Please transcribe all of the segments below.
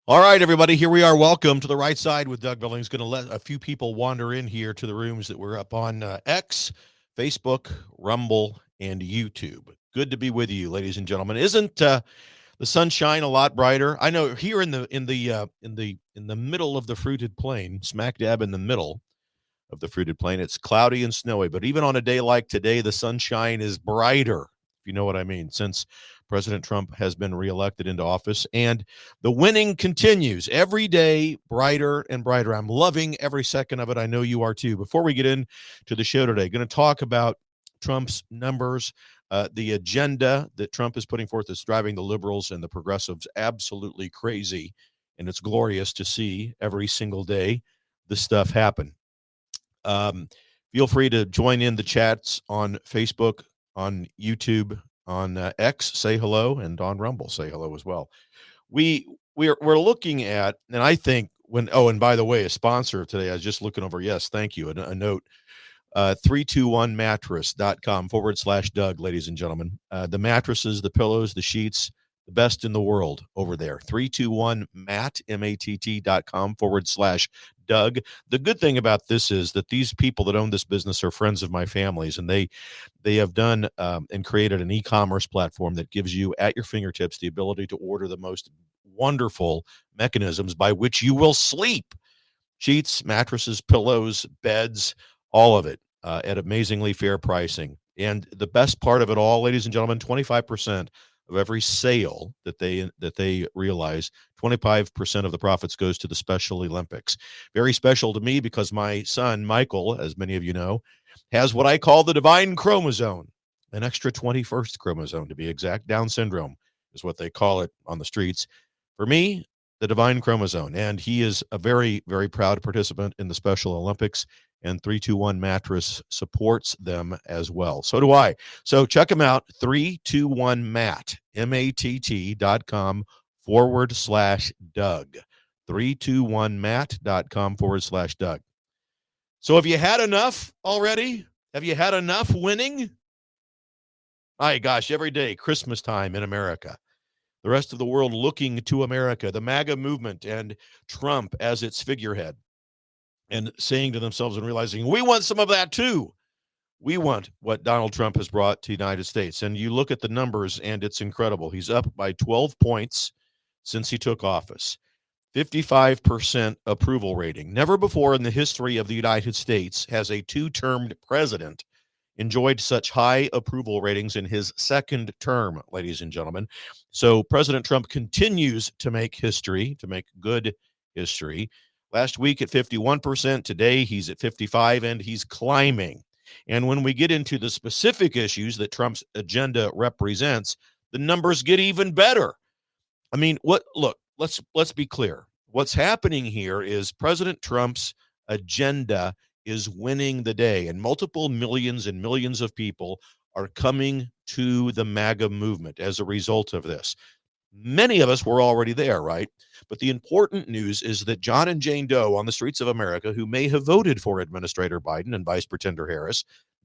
All right, everybody, here we are. Welcome to the right side with Doug Billings. Going to let a few people wander in here to the rooms that we're up on X, Facebook, Rumble, and YouTube. Good to be with you, ladies and gentlemen. Isn't the sunshine a lot brighter? I know here in the middle of the fruited plain, smack dab in the middle of the fruited plain, it's cloudy and snowy. But even on a day like today, the sunshine is brighter, if you know what I mean, since President Trump has been reelected into office. And the winning continues every day, brighter and brighter. I'm loving every second of it. I know you are too. Before we get into the show today, going to talk about Trump's numbers, the agenda that Trump is putting forth is driving the liberals and the progressives absolutely crazy. And it's glorious to see every single day this stuff happen. Um, Feel free to join in the chats on Facebook, on YouTube, on X. Say hello, and on Rumble, say hello as well. We're looking at, and I think when. Oh, and by the way, a sponsor of today. I was just looking over. Yes, thank you. A note. 321mattress.com/Doug, ladies and gentlemen. The mattresses, the pillows, the sheets, the best in the world over there. 321matt.com/Doug. The good thing about this is that these people that own this business are friends of my family's, and they have done and created an e-commerce platform that gives you at your fingertips the ability to order the most wonderful mechanisms by which you will sleep. Sheets, mattresses, pillows, beds, all of it at amazingly fair pricing. And the best part of it all, ladies and gentlemen, 25% of every sale that they realize, 25% of the profits goes to the Special Olympics. Very special to me because my son, Michael, as many of you know, has what I call the divine chromosome, an extra 21st chromosome to be exact. Down syndrome is what they call it on the streets. For me, the divine chromosome, and he is a very, very proud participant in the Special Olympics, and 321 Mattress supports them as well. So do I. So check them out, 321matt, matt.com/Doug, 321matt.com/Doug. So have you had enough already? Have you had enough winning? My gosh, every day, Christmas time in America. The rest of the world looking to America, the MAGA movement, and Trump as its figurehead, and saying to themselves and realizing, we want some of that too. We want what Donald Trump has brought to the United States. And you look at the numbers, and it's incredible. He's up by 12 points since he took office. 55% approval rating. Never before in the history of the United States has a two-termed president enjoyed such high approval ratings in his second term, ladies and gentlemen. So President Trump continues to make history, to make good history. Last week at 51%, today he's at 55%, and he's climbing. And when we get into the specific issues that Trump's agenda represents, the numbers get even better. I mean, let's be clear. What's happening here is President Trump's agenda is winning the day, and multiple millions and millions of people are coming to the MAGA movement as a result of this. Many of us were already there, right? But the important news is that John and Jane Doe on the streets of America, who may have voted for Administrator Biden and Vice Pretender Harris,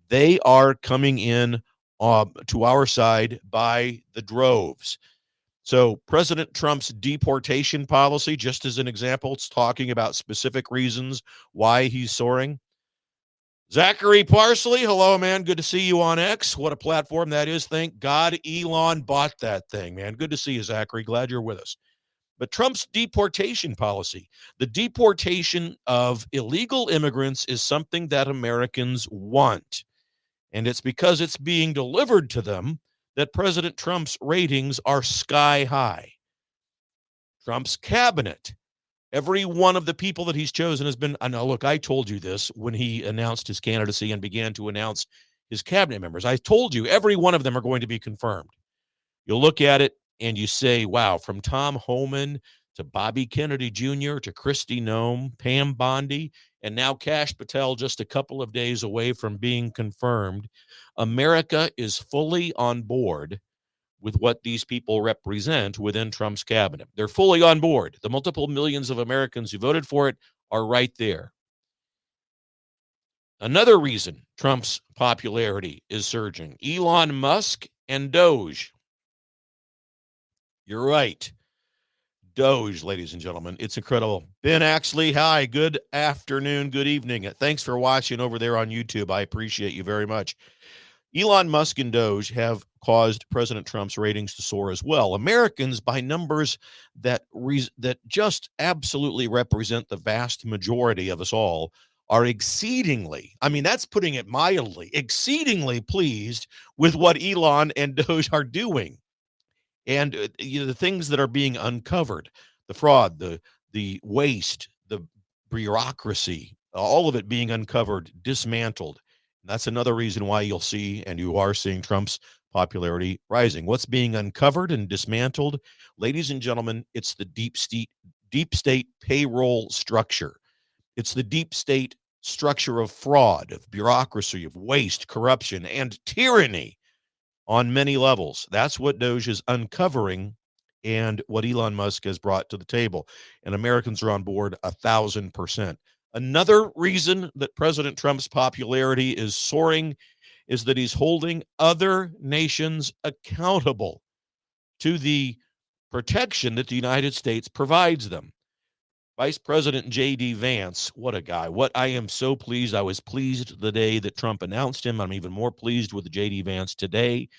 they are coming in to our side by the droves. So President Trump's deportation policy, just as an example, it's talking about specific reasons why he's soaring. Zachary Parsley, hello, man. Good to see you on X. What a platform that is. Thank God Elon bought that thing, man. Good to see you, Zachary. Glad you're with us. But Trump's deportation policy, the deportation of illegal immigrants, is something that Americans want. And it's because it's being delivered to them that President Trump's ratings are sky high. Trump's cabinet, every one of the people that he's chosen has been, I know, look, I told you this when he announced his candidacy and began to announce his cabinet members. I told you every one of them are going to be confirmed. You'll look at it and you say, wow, from Tom Homan to Bobby Kennedy Jr. to Kristi Noem, Pam Bondi, and now Kash Patel just a couple of days away from being confirmed. America is fully on board with what these people represent within Trump's cabinet. They're fully on board. The multiple millions of Americans who voted for it are right there. Another reason Trump's popularity is surging, Elon Musk and Doge. You're right. Doge, ladies and gentlemen. It's incredible. Ben Axley, hi. Good afternoon. Good evening. Thanks for watching over there on YouTube. I appreciate you very much. Elon Musk and Doge have caused President Trump's ratings to soar as well. Americans, by numbers that just absolutely represent the vast majority of us all, are exceedingly, I mean, that's putting it mildly, exceedingly pleased with what Elon and Doge are doing. And the things that are being uncovered, the fraud, the waste, the bureaucracy, all of it being uncovered, dismantled. And that's another reason why you'll see, and you are seeing, Trump's popularity rising. What's being uncovered and dismantled, ladies and gentlemen? It's the deep state payroll structure. It's the deep state structure of fraud, of bureaucracy, of waste, corruption, and tyranny on many levels. That's what Doge is uncovering and what Elon Musk has brought to the table. And Americans are on board 1,000%. Another reason that President Trump's popularity is soaring is that he's holding other nations accountable to the protection that the United States provides them. Vice President J.D. Vance, what a guy. What I am so pleased. I was pleased the day that Trump announced him. I'm even more pleased with J.D. Vance today.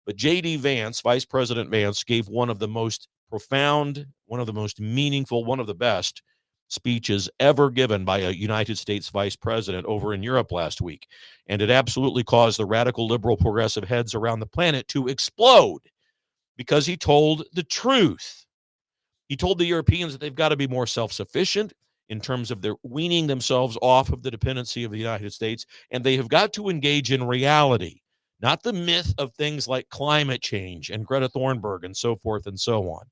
But J.D. Vance, Vice President Vance, gave one of the most profound, one of the most meaningful, one of the best speeches ever given by a United States vice president over in Europe last week. And it absolutely caused the radical liberal progressive heads around the planet to explode because he told the truth. He told the Europeans that they've got to be more self-sufficient in terms of their weaning themselves off of the dependency of the United States, and they have got to engage in reality, not the myth of things like climate change and Greta Thunberg and so forth and so on.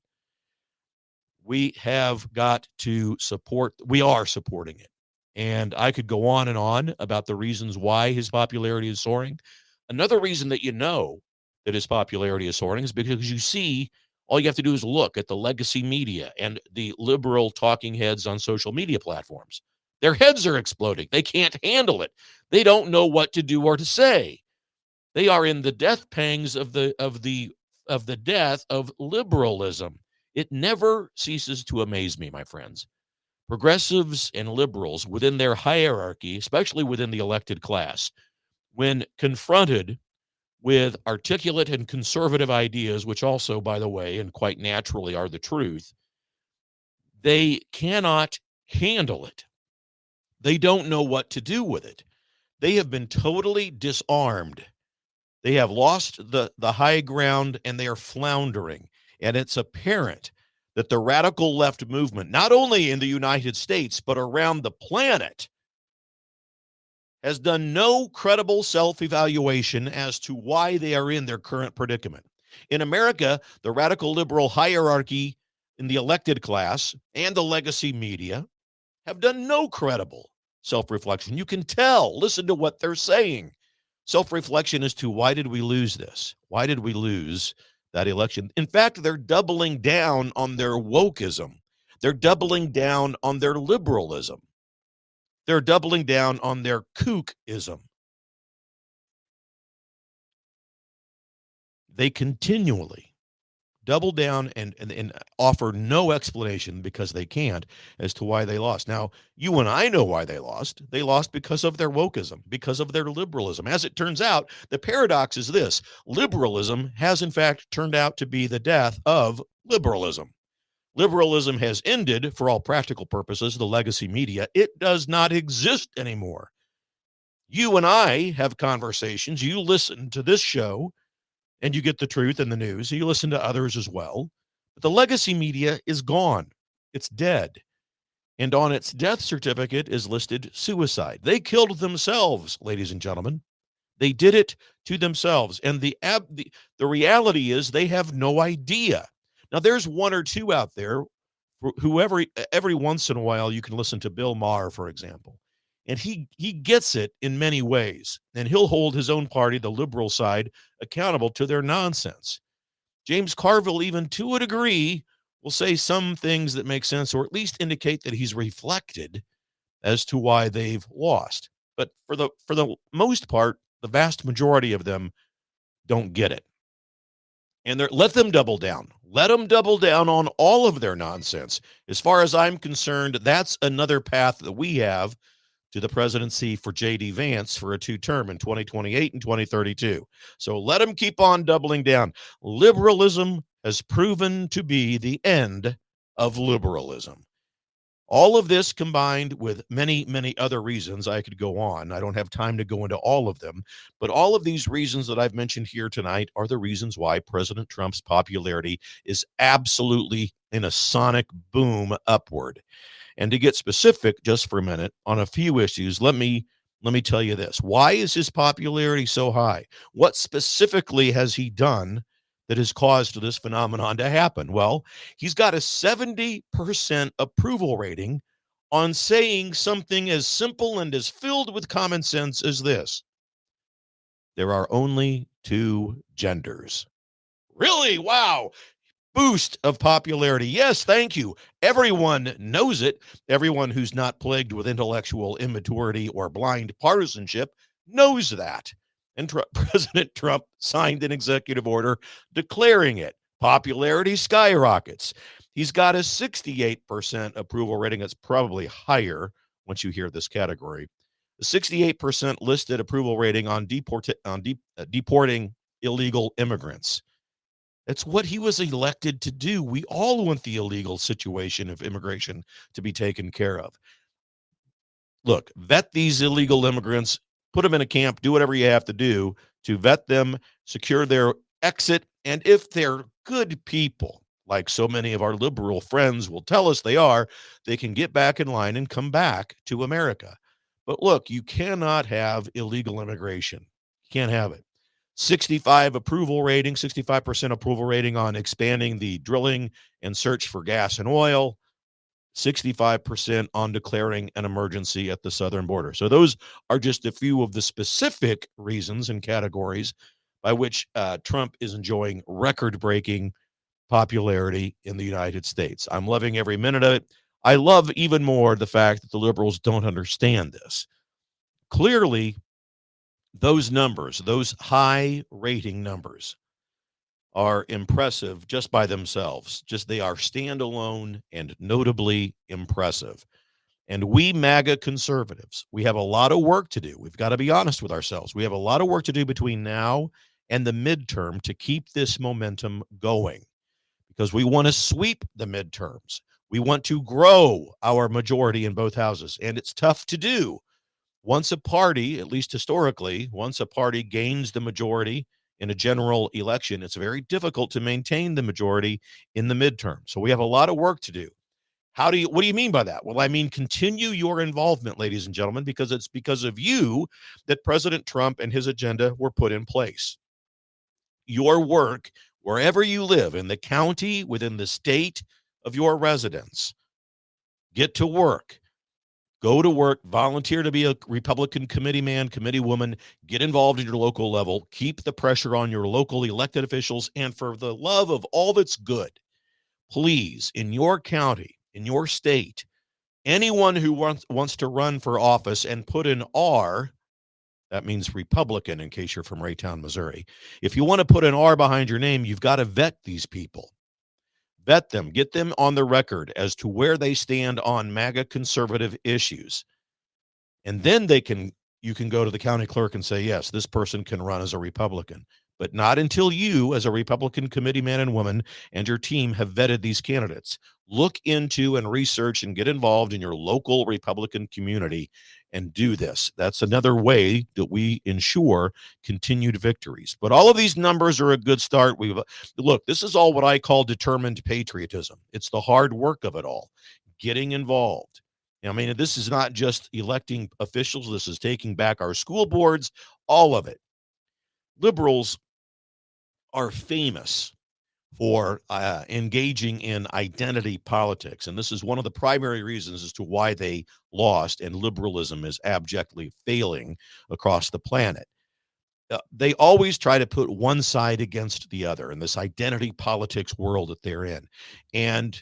We have got to support, we are supporting it. And I could go on and on about the reasons why his popularity is soaring. Another reason that you know that his popularity is soaring is because you see, all you have to do is look at the legacy media and the liberal talking heads on social media platforms. Their heads are exploding. They can't handle it. They don't know what to do or to say. They are in the death pangs of the death of liberalism. It never ceases to amaze me, my friends. Progressives and liberals within their hierarchy, especially within the elected class, when confronted with articulate and conservative ideas, which also, by the way, and quite naturally are the truth, they cannot handle it. They don't know what to do with it. They have been totally disarmed. They have lost the high ground and they are floundering. And it's apparent that the radical left movement, not only in the United States, but around the planet, has done no credible self-evaluation as to why they are in their current predicament. In America, the radical liberal hierarchy in the elected class and the legacy media have done no credible self-reflection. You can tell, listen to what they're saying. Self-reflection as to why did we lose this? Why did we lose that election? In fact, they're doubling down on their wokeism. They're doubling down on their liberalism. They're doubling down on their kookism. They continually double down and offer no explanation, because they can't, as to why they lost. Now, you and I know why they lost. They lost because of their wokeism, because of their liberalism. As it turns out, the paradox is this: liberalism has, in fact, turned out to be the death of liberalism. Liberalism has ended, for all practical purposes, the legacy media. It does not exist anymore. You and I have conversations. You listen to this show, and you get the truth in the news. You listen to others as well. But the legacy media is gone. It's dead. And on its death certificate is listed suicide. They killed themselves, ladies and gentlemen. They did it to themselves. And the reality is they have no idea. Now, there's one or two out there who every once in a while you can listen to Bill Maher, for example. And he gets it in many ways. And he'll hold his own party, the liberal side, accountable to their nonsense. James Carville, even to a degree, will say some things that make sense, or at least indicate that he's reflected as to why they've lost. But for the most part, the vast majority of them don't get it. And let them double down. Let them double down on all of their nonsense. As far as I'm concerned, that's another path that we have to the presidency for J.D. Vance for a two-term in 2028 and 2032. So let them keep on doubling down. Liberalism has proven to be the end of liberalism. All of this combined with many, many other reasons, I could go on. I don't have time to go into all of them, but all of these reasons that I've mentioned here tonight are the reasons why President Trump's popularity is absolutely in a sonic boom upward. And to get specific just for a minute on a few issues, let me tell you this. Why is his popularity so high? What specifically has he done that has caused this phenomenon to happen? Well, he's got a 70% approval rating on saying something as simple and as filled with common sense as this: there are only two genders. Really? Wow. Boost of popularity. Yes, thank you. Everyone knows it. Everyone who's not plagued with intellectual immaturity or blind partisanship knows that. And President Trump signed an executive order declaring it. Popularity skyrockets. He's got a 68% approval rating. It's probably higher once you hear this category. A 68% listed approval rating on deporting illegal immigrants. That's what he was elected to do. We all want the illegal situation of immigration to be taken care of. Look, vet these illegal immigrants, put them in a camp, do whatever you have to do to vet them, secure their exit. And if they're good people, like so many of our liberal friends will tell us they are, they can get back in line and come back to America. But look, you cannot have illegal immigration. You can't have it. 65% approval rating on expanding the drilling and search for gas and oil, 65% on declaring an emergency at the southern border. So those are just a few of the specific reasons and categories by which Trump is enjoying record-breaking popularity in the United States. I'm loving every minute of it. I love even more the fact that the liberals don't understand this. Clearly, those numbers, those high rating numbers, are impressive just by themselves. Just they are standalone and notably impressive. And we MAGA conservatives, we have a lot of work to do. We've got to be honest with ourselves. We have a lot of work to do between now and the midterm to keep this momentum going, because we want to sweep the midterms. We want to grow our majority in both houses, and it's tough to do. Once a party, at least historically, once a party gains the majority in a general election, it's very difficult to maintain the majority in the midterm. So we have a lot of work to do. What do you mean by that? Well, I mean, continue your involvement, ladies and gentlemen, because it's because of you that President Trump and his agenda were put in place. Your work, wherever you live, in the county, within the state of your residence, get to work. Go to work, volunteer to be a Republican committee man, committee woman, get involved in your local level, keep the pressure on your local elected officials, and for the love of all that's good, please, in your county, in your state, anyone who wants to run for office and put an R, that means Republican in case you're from Raytown, Missouri. If you want to put an R behind your name, you've got to vet these people. Vet them, get them on the record as to where they stand on MAGA conservative issues. And then you can go to the county clerk and say, yes, this person can run as a Republican, but not until you, as a Republican committee man and woman, and your team have vetted these candidates. Look into and research and get involved in your local Republican community and do this. That's another way that we ensure continued victories. But all of these numbers are a good start. Look, this is all what I call determined patriotism. It's the hard work of it all, getting involved. I mean, this is not just electing officials. This is taking back our school boards, all of it. Liberals are famous for engaging in identity politics. And this is one of the primary reasons as to why they lost, and liberalism is abjectly failing across the planet. They always try to put one side against the other in this identity politics world that they're in. And,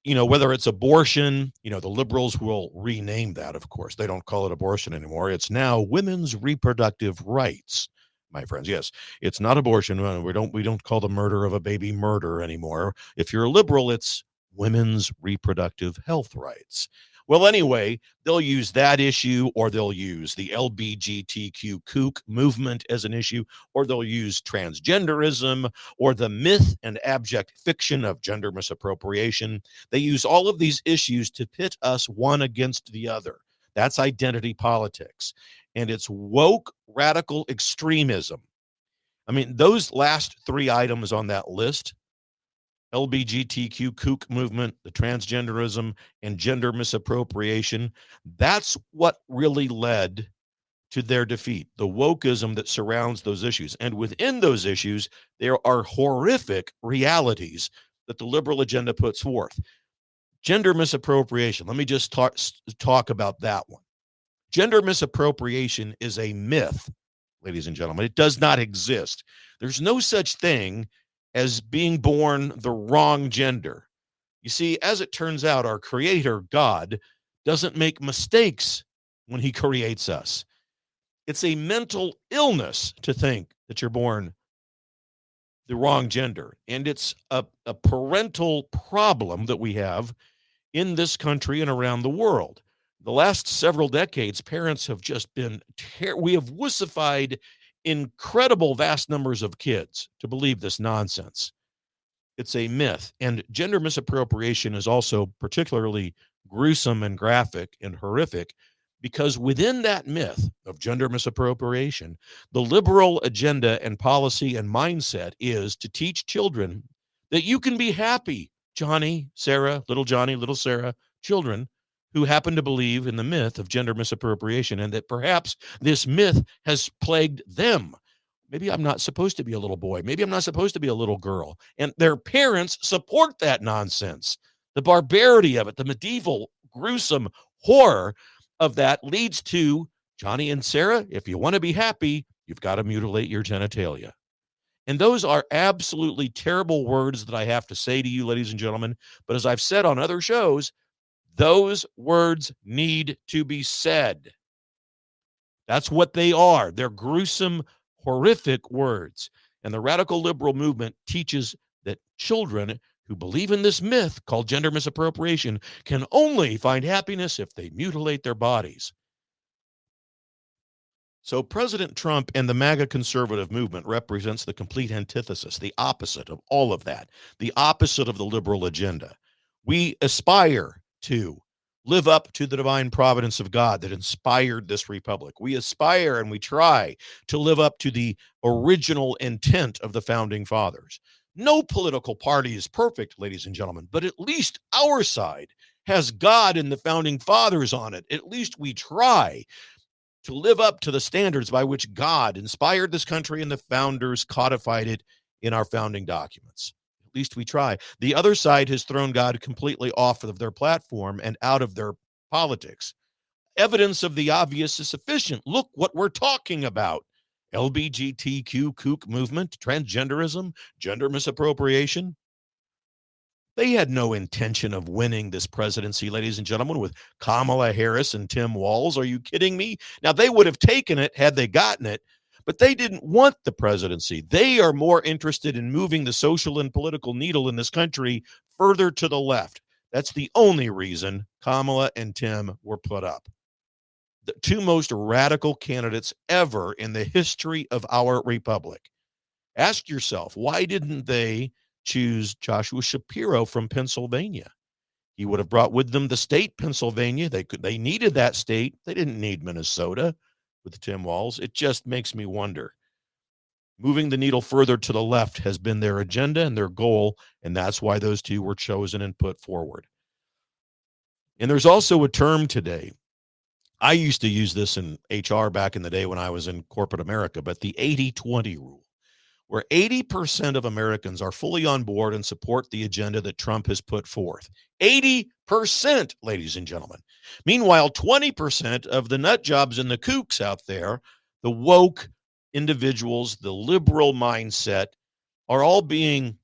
whether it's abortion, the liberals will rename that, of course. They don't call it abortion anymore. It's now women's reproductive rights. my friends. Yes, it's not abortion. We don't call the murder of a baby murder anymore. If you're a liberal, it's women's reproductive health rights. Well, anyway, they'll use that issue, or they'll use the LBGTQ kook movement as an issue, or they'll use transgenderism, or the myth and abject fiction of gender misappropriation. They use all of these issues to pit us one against the other. That's identity politics. And it's woke radical extremism. I mean, those last three items on that list, LBGTQ kook movement, the transgenderism, and gender misappropriation, that's what really led to their defeat, the wokeism that surrounds those issues. And within those issues, there are horrific realities that the liberal agenda puts forth. Gender misappropriation, let me just talk about that one. Gender misappropriation is a myth, ladies and gentlemen. It does not exist. There's no such thing as being born the wrong gender. You see, as it turns out, our creator, God, doesn't make mistakes when he creates us. It's a mental illness to think that you're born the wrong gender. And it's a parental problem that we have in this country and around the world. The last several decades, parents have just been, we have wussified incredible vast numbers of kids to believe this nonsense. It's a myth. And gender misappropriation is also particularly gruesome and graphic and horrific because within that myth of gender misappropriation, the liberal agenda and policy and mindset is to teach children that you can be happy. Johnny, Sarah, little Sarah, children who happen to believe in the myth of gender misappropriation, and that perhaps this myth has plagued them. Maybe I'm not supposed to be a little boy. Maybe I'm not supposed to be a little girl. And their parents support that nonsense. The barbarity of it, the medieval, gruesome horror of that leads to Johnny and Sarah, if you want to be happy, you've got to mutilate your genitalia. And those are absolutely terrible words that I have to say to you, ladies and gentlemen. But as I've said on other shows, those words need to be said. That's what they are. They're gruesome, horrific words. And the radical liberal movement teaches that children who believe in this myth called gender misappropriation can only find happiness if they mutilate their bodies. So President Trump and the MAGA conservative movement represents the complete antithesis, the opposite of all of that, the opposite of the liberal agenda. We aspire to live up to the divine providence of God that inspired this republic. We aspire and we try to live up to the original intent of the founding fathers. No political party is perfect, ladies and gentlemen, but at least our side has God and the founding fathers on it. At least we try to live up to the standards by which God inspired this country and the founders codified it in our founding documents. At least we try. The other side has thrown God completely off of their platform and out of their politics. Evidence of the obvious is sufficient. Look what we're talking about. LBGTQ kook movement, transgenderism, gender misappropriation. They had no intention of winning this presidency, ladies and gentlemen, with Kamala Harris and Tim Walz. Are you kidding me? Now, they would have taken it had they gotten it, but they didn't want the presidency. They are more interested in moving the social and political needle in this country further to the left. That's the only reason Kamala and Tim were put up. The two most radical candidates ever in the history of our republic. Ask yourself, why didn't they choose Joshua Shapiro from Pennsylvania? He would have brought with them the state Pennsylvania. They needed that state. They didn't need Minnesota with Tim Walz. It just makes me wonder. Moving the needle further to the left has been their agenda and their goal, and that's why those two were chosen and put forward. And there's also a term today. I used to use this in HR back in the day when I was in corporate America, but the 80-20 rule, where 80% of Americans are fully on board and support the agenda that Trump has put forth. 80%, ladies and gentlemen. Meanwhile, 20% of the nut jobs and the kooks out there, the woke individuals, the liberal mindset, are all being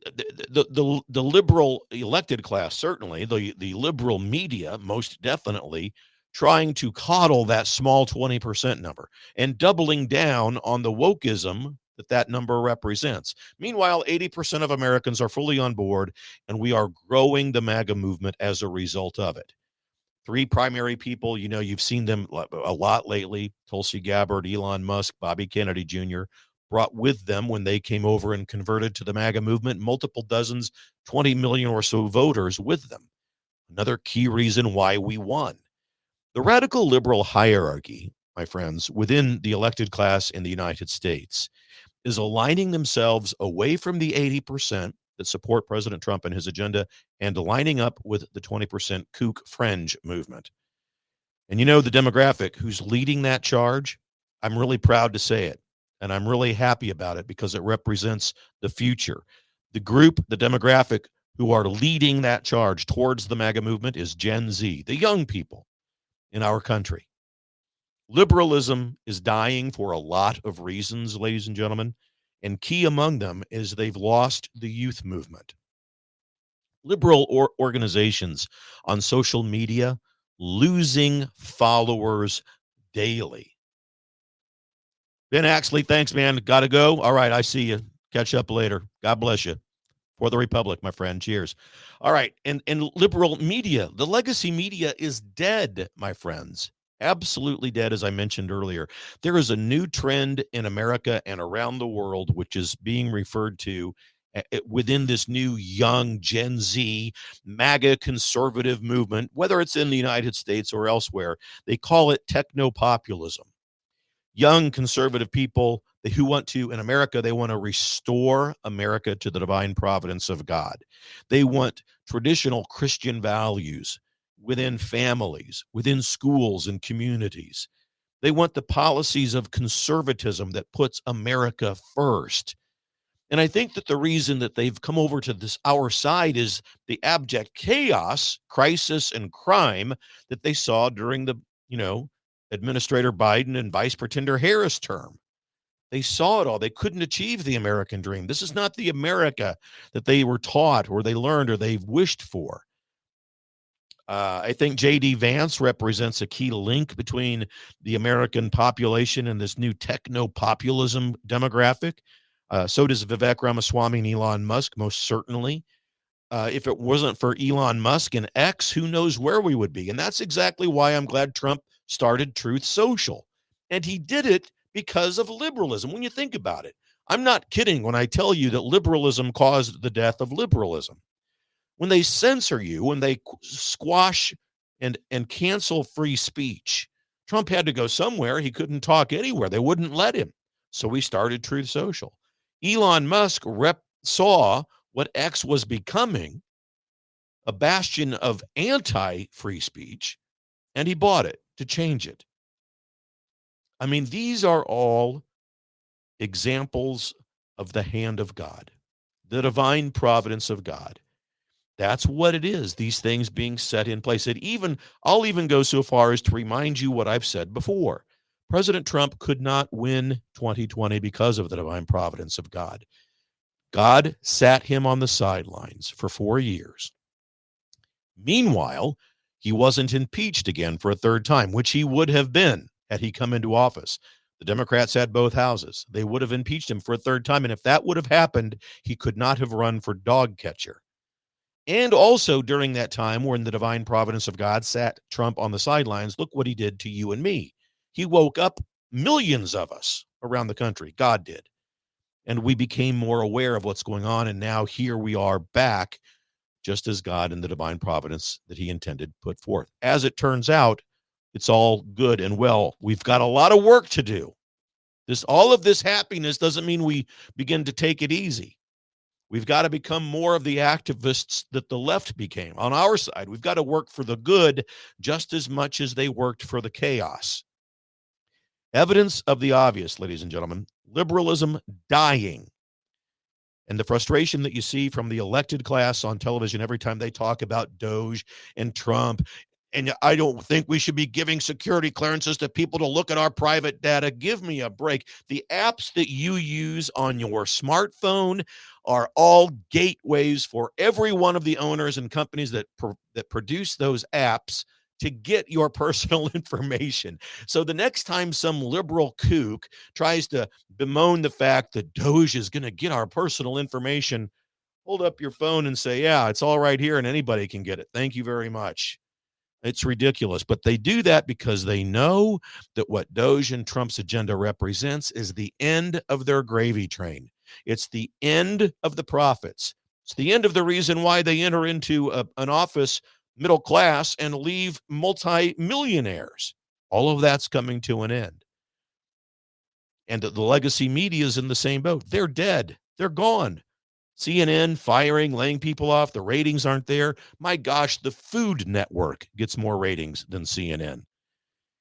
the liberal elected class, certainly, the liberal media, most definitely, trying to coddle that small 20% number and doubling down on the wokeism that number represents. Meanwhile, 80% of Americans are fully on board, and we are growing the MAGA movement as a result of it. Three primary people, you've seen them a lot lately: Tulsi Gabbard, Elon Musk, Bobby Kennedy Jr., brought with them when they came over and converted to the MAGA movement, multiple dozens, 20 million or so voters with them. Another key reason why we won. The radical liberal hierarchy, my friends, within the elected class in the United States is aligning themselves away from the 80% that support President Trump and his agenda and lining up with the 20% kook fringe movement. And the demographic who's leading that charge, I'm really proud to say it, and I'm really happy about it because it represents the future. The group, the demographic who are leading that charge towards the MAGA movement is Gen Z, the young people in our country. Liberalism is dying for a lot of reasons, ladies and gentlemen, and key among them is they've lost the youth movement. Liberal organizations on social media losing followers daily. Ben Axley, thanks, man. Got to go. All right, I see you. Catch up later. God bless you. For the Republic, my friend. Cheers. All right, and liberal media, the legacy media is dead, my friends. Absolutely dead, as I mentioned earlier. There is a new trend in America and around the world, which is being referred to within this new young Gen Z MAGA conservative movement, whether it's in the United States or elsewhere. They call it techno-populism. Young conservative people who want to, in America, they want to restore America to the divine providence of God. They want traditional Christian values within families, within schools and communities. They want the policies of conservatism that puts America first. And I think that the reason that they've come over to our side is the abject chaos, crisis, and crime that they saw during the, Administrator Biden and Vice Pretender Harris term. They saw it all. They couldn't achieve the American dream. This is not the America that they were taught or they learned or they've wished for. I think J.D. Vance represents a key link between the American population and this new techno-populism demographic. So does Vivek Ramaswamy and Elon Musk, most certainly. If it wasn't for Elon Musk and X, who knows where we would be? And that's exactly why I'm glad Trump started Truth Social. And he did it because of liberalism. When you think about it, I'm not kidding when I tell you that liberalism caused the death of liberalism. When they censor you, when they squash and cancel free speech, Trump had to go somewhere. He couldn't talk anywhere. They wouldn't let him. So we started Truth Social. Elon Musk saw what X was becoming, a bastion of anti-free speech, and he bought it to change it. I mean, these are all examples of the hand of God, the divine providence of God. That's what it is, these things being set in place. I'll even go so far as to remind you what I've said before. President Trump could not win 2020 because of the divine providence of God. God sat him on the sidelines for 4 years. Meanwhile, he wasn't impeached again for a third time, which he would have been had he come into office. The Democrats had both houses. They would have impeached him for a third time. And if that would have happened, he could not have run for dog catcher. And also during that time when the divine providence of God sat Trump on the sidelines, look what he did to you and me. He woke up millions of us around the country. God did. And we became more aware of what's going on. And now here we are back, just as God and the divine providence that he intended put forth. As it turns out, it's all good and well. We've got a lot of work to do. All of this happiness doesn't mean we begin to take it easy. We've got to become more of the activists that the left became. On our side, we've got to work for the good just as much as they worked for the chaos. Evidence of the obvious, ladies and gentlemen, liberalism dying. And the frustration that you see from the elected class on television every time they talk about Doge and Trump. And I don't think we should be giving security clearances to people to look at our private data. Give me a break. The apps that you use on your smartphone are all gateways for every one of the owners and companies that produce those apps to get your personal information. So the next time some liberal kook tries to bemoan the fact that Doge is going to get our personal information, hold up your phone and say, yeah, it's all right here and anybody can get it. Thank you very much. It's ridiculous. But they do that because they know that what Doge and Trump's agenda represents is the end of their gravy train. It's the end of the profits. It's the end of the reason why they enter into an office middle class and leave multi-millionaires. All of that's coming to an end. And the legacy media is in the same boat. They're dead. They're gone. CNN firing, laying people off. The ratings aren't there. My gosh, the Food Network gets more ratings than CNN.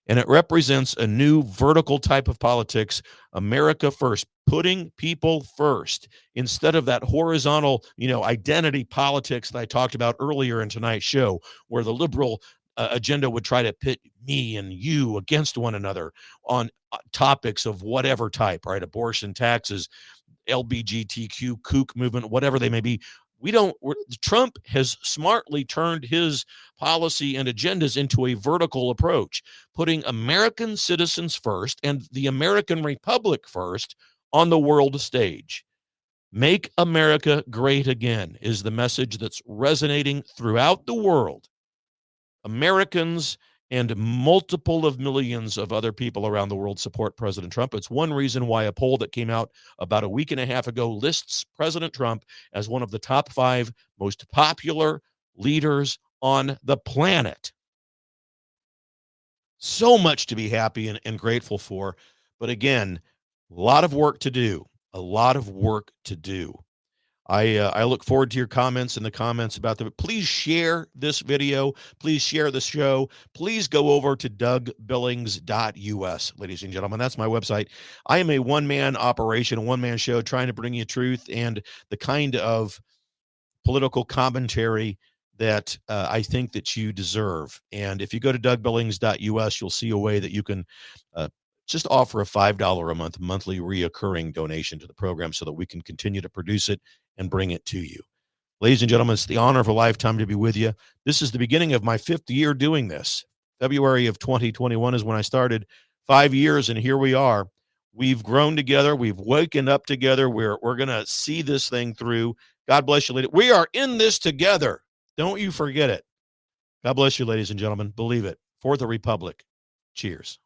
And it represents a new vertical type of politics, America first, putting people first instead of that horizontal, identity politics that I talked about earlier in tonight's show, where the liberal agenda would try to pit me and you against one another on topics of whatever type, right? Abortion, taxes, LGBTQ, kook movement, whatever they may be. Trump has smartly turned his policy and agendas into a vertical approach, putting American citizens first and the American Republic first on the world stage. Make America great again is the message that's resonating throughout the world. Americans and multiple of millions of other people around the world support President Trump. It's one reason why a poll that came out about a week and a half ago lists President Trump as one of the top 5 most popular leaders on the planet. So much to be happy and grateful for. But again, a lot of work to do. A lot of work to do. I look forward to your comments in the comments about them. Please share this video. Please share the show. Please go over to DougBillings.us, ladies and gentlemen. That's my website. I am a one-man operation, a one-man show trying to bring you truth and the kind of political commentary that I think that you deserve. And if you go to DougBillings.us, you'll see a way that you can just offer a $5 a month monthly reoccurring donation to the program so that we can continue to produce it and bring it to you. Ladies and gentlemen, it's the honor of a lifetime to be with you. This is the beginning of my 5th year doing this. February of 2021 is when I started. 5 years, and here we are. We've grown together. We've woken up together. We're going to see this thing through. God bless you, ladies. We are in this together. Don't you forget it. God bless you, ladies and gentlemen. Believe it. For the Republic. Cheers.